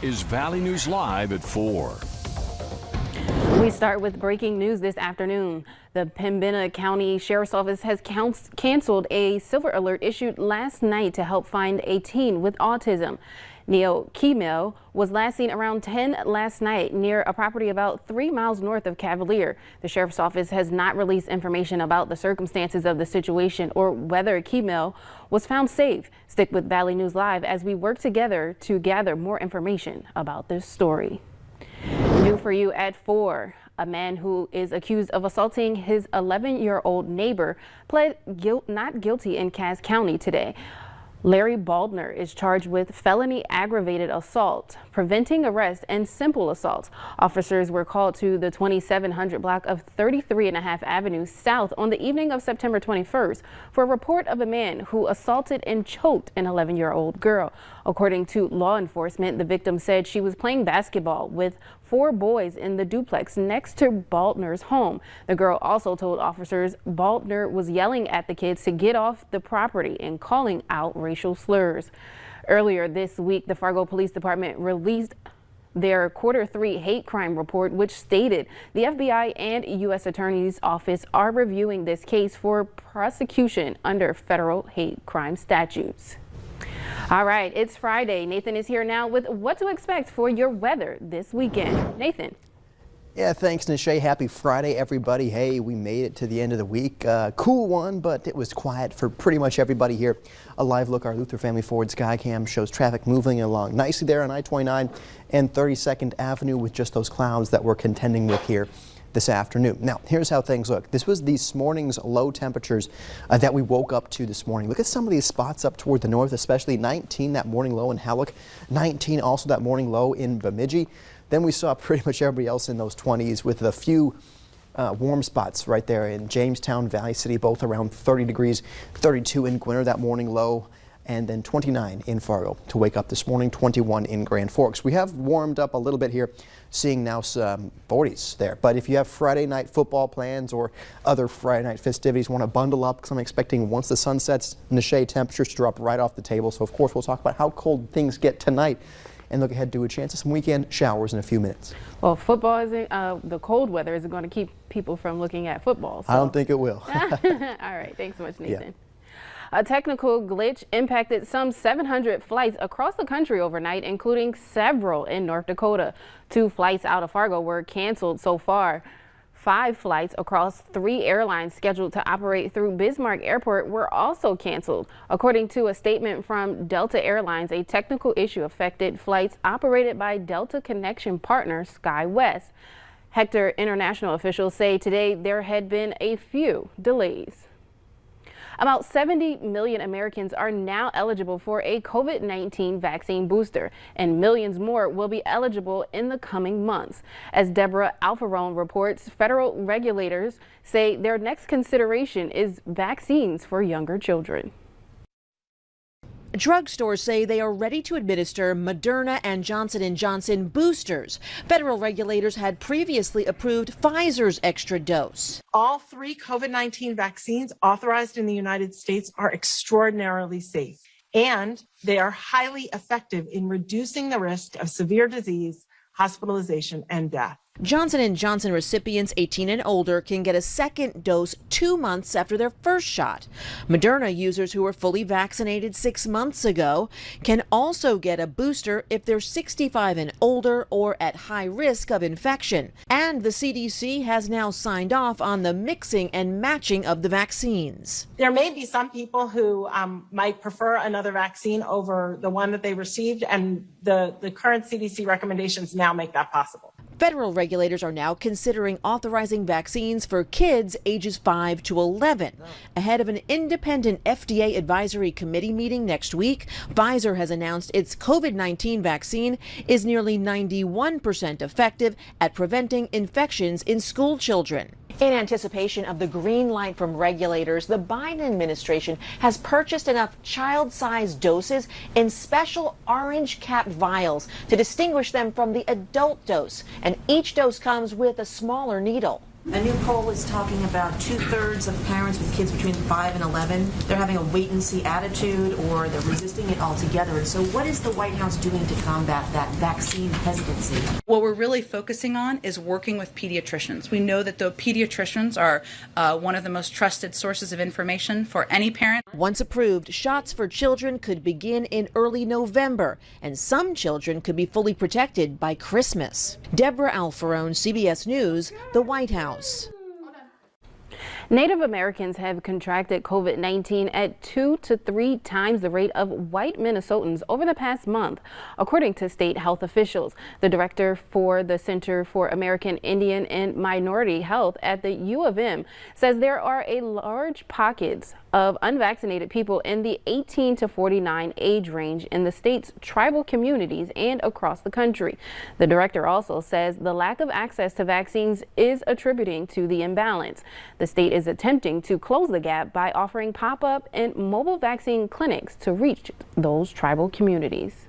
is Valley News Live at 4. We start with breaking news this afternoon. The Pembina County Sheriff's Office has canceled a silver alert issued last night to help find a teen with autism. Neo Kimel was last seen around 10 last night near a property about 3 miles north of Cavalier. The Sheriff's Office has not released information about the circumstances of the situation or whether Kimel was found safe. Stick with Valley News Live as we work together to gather more information about this story. New for you at 4. A man who is accused of assaulting his 11-year-old neighbor pled not guilty in Cass County today. Larry Baldner is charged with felony aggravated assault, preventing arrest, and simple assault. Officers were called to the 2700 block of 33.5 Avenue South on the evening of September 21st for a report of a man who assaulted and choked an 11-year-old girl. According to law enforcement, the victim said she was playing basketball with 4 boys in the duplex next to Baldner's home. The girl also told officers Baldner was yelling at the kids to get off the property and calling out racial slurs. Earlier this week, the Fargo Police Department released their Q3 hate crime report, which stated the FBI and U.S. Attorney's Office are reviewing this case for prosecution under federal hate crime statutes. All right, it's Friday. Nathan is here now with what to expect for your weather this weekend. Nathan. Yeah, thanks, Nishay. Happy Friday, everybody. Hey, we made it to the end of the week. Cool one, but it was quiet for pretty much everybody here. A live look, our Luther Family Ford Skycam shows traffic moving along nicely there on I-29 and 32nd Avenue with just those clouds that we're contending with here this afternoon. Now, here's how things look. This was this morning's low temperatures that we woke up to this morning. Look at some of these spots up toward the north, especially 19 that morning low in Halleck, 19 also that morning low in Bemidji. Then we saw pretty much everybody else in those 20s with a few warm spots right there in Jamestown, Valley City, both around 30 degrees, 32 in Gwinnett that morning low, and then 29 in Fargo to wake up this morning, 21 in Grand Forks. We have warmed up a little bit here, seeing now some 40s there. But if you have Friday night football plans or other Friday night festivities, want to bundle up, because I'm expecting once the sun sets, in the shade, temperatures to drop right off the table. So of course we'll talk about how cold things get tonight and look ahead to a chance of some weekend showers in a few minutes. Well, football isn't, the cold weather isn't going to keep people from looking at football. So. I don't think it will. All right, thanks so much, Nathan. Yeah. A technical glitch impacted some 700 flights across the country overnight, including several in North Dakota. 2 flights out of Fargo were canceled so far. 5 flights across 3 airlines scheduled to operate through Bismarck Airport were also canceled. According to a statement from Delta Airlines, a technical issue affected flights operated by Delta connection partner SkyWest. Hector International officials say today there had been a few delays. About 70 million Americans are now eligible for a COVID-19 vaccine booster, and millions more will be eligible in the coming months. As Deborah Alfarone reports, federal regulators say their next consideration is vaccines for younger children. Drugstores say they are ready to administer Moderna and Johnson & Johnson boosters. Federal regulators had previously approved Pfizer's extra dose. All 3 COVID-19 vaccines authorized in the United States are extraordinarily safe, and they are highly effective in reducing the risk of severe disease, hospitalization, and death. Johnson & Johnson recipients 18 and older can get a second dose 2 months after their first shot. Moderna users who were fully vaccinated 6 months ago can also get a booster if they're 65 and older or at high risk of infection. And the CDC has now signed off on the mixing and matching of the vaccines. There may be some people who might prefer another vaccine over the one that they received, and the current CDC recommendations now make that possible. Federal regulators are now considering authorizing vaccines for kids ages 5 to 11. Ahead of an independent FDA advisory committee meeting next week, Pfizer has announced its COVID-19 vaccine is nearly 91% effective at preventing infections in school children. In anticipation of the green light from regulators, the Biden administration has purchased enough child-sized doses in special orange-capped vials to distinguish them from the adult dose, and each dose comes with a smaller needle. A new poll is talking about 2/3 of parents with kids between 5 and 11. They're having a wait-and-see attitude, or they're resisting it altogether. And so what is the White House doing to combat that vaccine hesitancy? What we're really focusing on is working with pediatricians. We know that the pediatricians are one of the most trusted sources of information for any parent. Once approved, shots for children could begin in early November, and some children could be fully protected by Christmas. Deborah Alfarone, CBS News, the White House. Native Americans have contracted COVID-19 at 2 to 3 times the rate of white Minnesotans over the past month, according to state health officials. The director for the Center for American Indian and Minority Health at the U of M says there are a large pockets of unvaccinated people in the 18 to 49 age range in the state's tribal communities and across the country. The director also says the lack of access to vaccines is attributing to the imbalance. The state is attempting to close the gap by offering pop-up and mobile vaccine clinics to reach those tribal communities.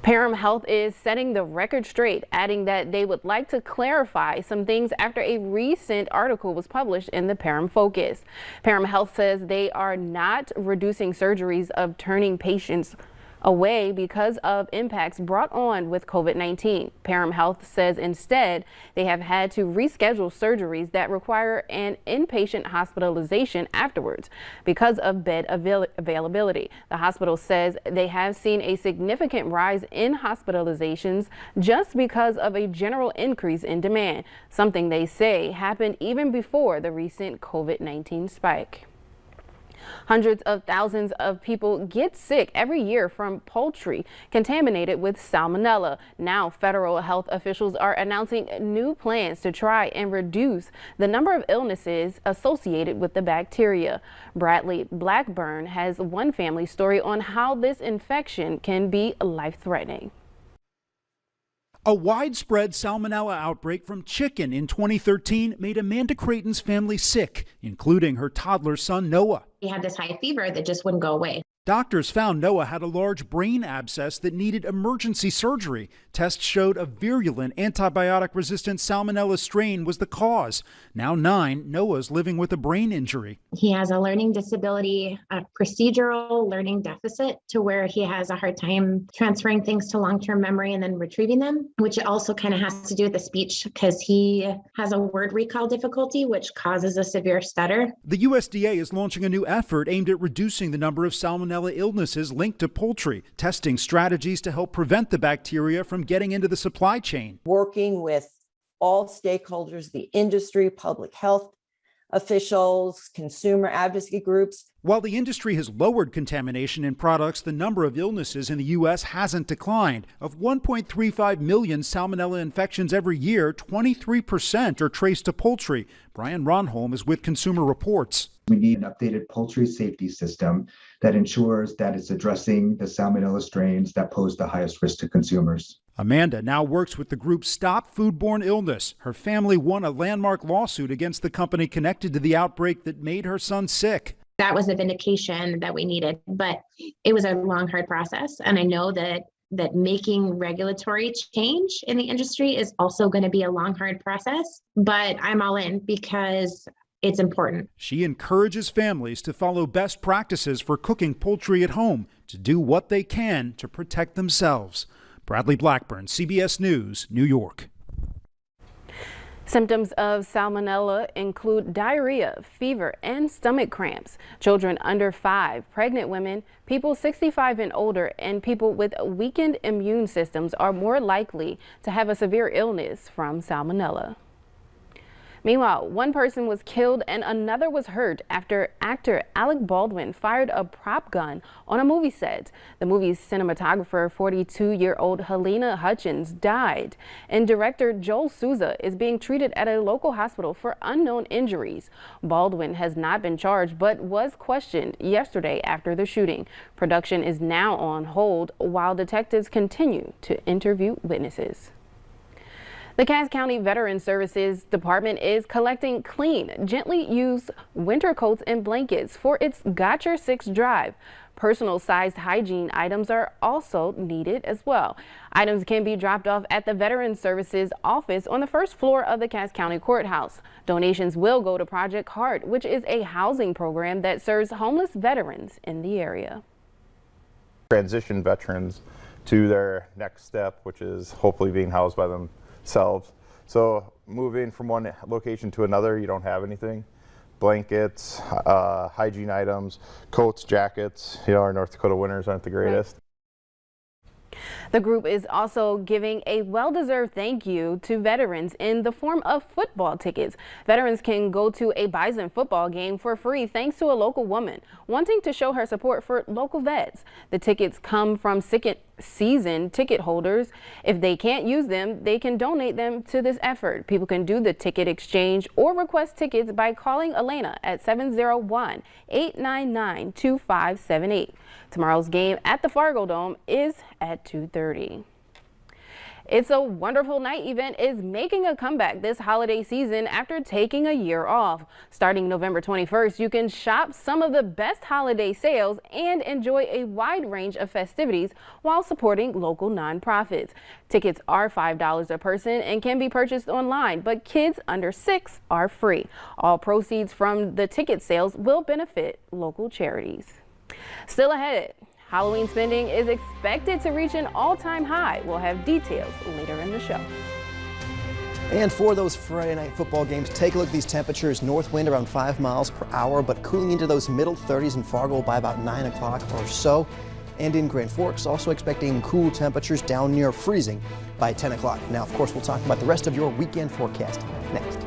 Parham Health is setting the record straight, adding that they would like to clarify some things after a recent article was published in the Parham Focus. Parham Health says they are not reducing surgeries of turning patients away because of impacts brought on with COVID-19. Parham Health says instead they have had to reschedule surgeries that require an inpatient hospitalization afterwards because of bed availability. The hospital says they have seen a significant rise in hospitalizations just because of a general increase in demand, something they say happened even before the recent COVID-19 spike. Hundreds of thousands of people get sick every year from poultry contaminated with salmonella. Now, federal health officials are announcing new plans to try and reduce the number of illnesses associated with the bacteria. Bradley Blackburn has one family story on how this infection can be life-threatening. A widespread salmonella outbreak from chicken in 2013 made Amanda Creighton's family sick, including her toddler son, Noah. He had this high fever that just wouldn't go away. Doctors found Noah had a large brain abscess that needed emergency surgery. Tests showed a virulent antibiotic-resistant salmonella strain was the cause. Now 9, Noah's living with a brain injury. He has a learning disability, a procedural learning deficit to where he has a hard time transferring things to long-term memory and then retrieving them, which also kind of has to do with the speech because he has a word recall difficulty, which causes a severe stutter. The USDA is launching a new effort aimed at reducing the number of salmonella illnesses linked to poultry, testing strategies to help prevent the bacteria from getting into the supply chain. Working with all stakeholders, the industry, public health officials, consumer advocacy groups. While the industry has lowered contamination in products, the number of illnesses in the U.S. hasn't declined. Of 1.35 million salmonella infections every year, 23% are traced to poultry. Brian Ronholm is with Consumer Reports. We need an updated poultry safety system that ensures that it's addressing the salmonella strains that pose the highest risk to consumers. Amanda now works with the group Stop Foodborne Illness. Her family won a landmark lawsuit against the company connected to the outbreak that made her son sick. That was the vindication that we needed, but it was a long, hard process. And I know that making regulatory change in the industry is also going to be a long, hard process, but I'm all in because it's important. She encourages families to follow best practices for cooking poultry at home, to do what they can to protect themselves. Bradley Blackburn, CBS News, New York. Symptoms of salmonella include diarrhea, fever, and stomach cramps. Children under 5, pregnant women, people 65 and older, and people with weakened immune systems are more likely to have a severe illness from salmonella. Meanwhile, one person was killed and another was hurt after actor Alec Baldwin fired a prop gun on a movie set. The movie's cinematographer, 42-year-old Helena Hutchins, died, and director Joel Souza is being treated at a local hospital for unknown injuries. Baldwin has not been charged but was questioned yesterday after the shooting. Production is now on hold while detectives continue to interview witnesses. The Cass County Veterans Services Department is collecting clean, gently used winter coats and blankets for its Got Your Six drive. Personal-sized hygiene items are also needed as well. Items can be dropped off at the Veterans Services office on the first floor of the Cass County Courthouse. Donations will go to Project Heart, which is a housing program that serves homeless veterans in the area. Transition veterans to their next step, which is hopefully being housed by themselves. So moving from one location to another, you don't have anything. Blankets, hygiene items, coats, jackets. You know, our North Dakota winters aren't the greatest. The group is also giving a well-deserved thank you to veterans in the form of football tickets. Veterans can go to a Bison football game for free thanks to a local woman wanting to show her support for local vets. The tickets come from season ticket holders. If they can't use them, they can donate them to this effort. People can do the ticket exchange or request tickets by calling Elena at 701-899-2578. Tomorrow's game at the Fargo Dome is at 2:30. It's a Wonderful Night event is making a comeback this holiday season after taking a year off. Starting November 21st, you can shop some of the best holiday sales and enjoy a wide range of festivities while supporting local nonprofits. Tickets are $5 a person and can be purchased online, but kids under 6 are free. All proceeds from the ticket sales will benefit local charities. Still ahead, Halloween spending is expected to reach an all-time high. We'll have details later in the show. And for those Friday night football games, take a look at these temperatures. North wind around 5 miles per hour, but cooling into those middle 30s in Fargo by about 9 o'clock or so. And in Grand Forks, also expecting cool temperatures down near freezing by 10 o'clock. Now, of course, we'll talk about the rest of your weekend forecast next.